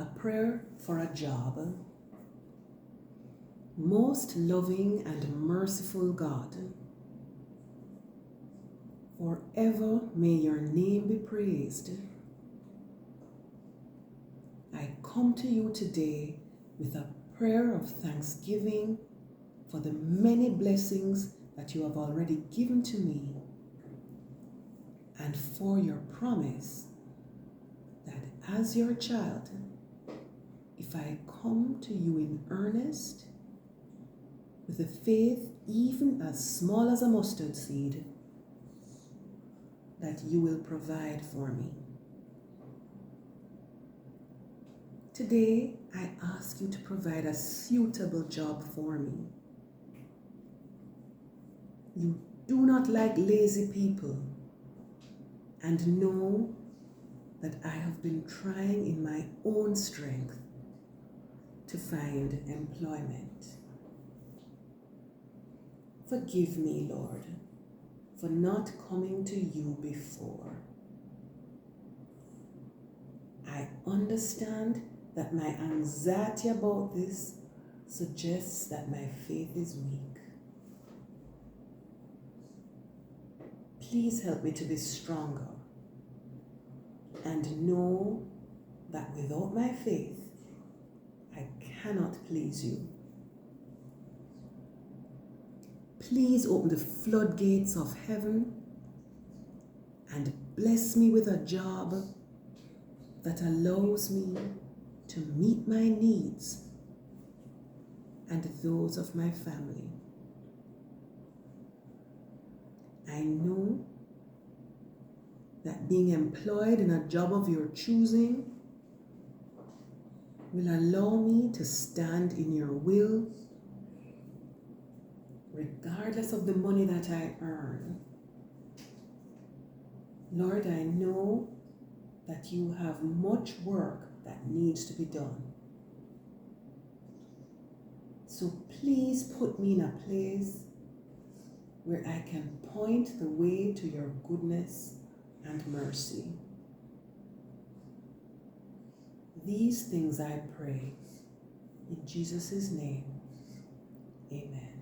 A prayer for a job. Most loving and merciful God, forever may your name be praised. I come to you today with a prayer of thanksgiving for the many blessings that you have already given to me, and for your promise that as your child, if I come to you in earnest, with a faith even as small as a mustard seed, that you will provide for me. Today, I ask you to provide a suitable job for me. You do not like lazy people, and know that I have been trying in my own strength to find employment. Forgive me, Lord, for not coming to you before. I understand that my anxiety about this suggests that my faith is weak. Please help me to be stronger and know that without my faith, I cannot please you. Please open the floodgates of heaven and bless me with a job that allows me to meet my needs and those of my family. I know that being employed in a job of your choosing will allow me to stand in your will regardless of the money that I earn. Lord, I know that you have much work that needs to be done. So please put me in a place where I can point the way to your goodness and mercy. These things I pray in Jesus' name. Amen.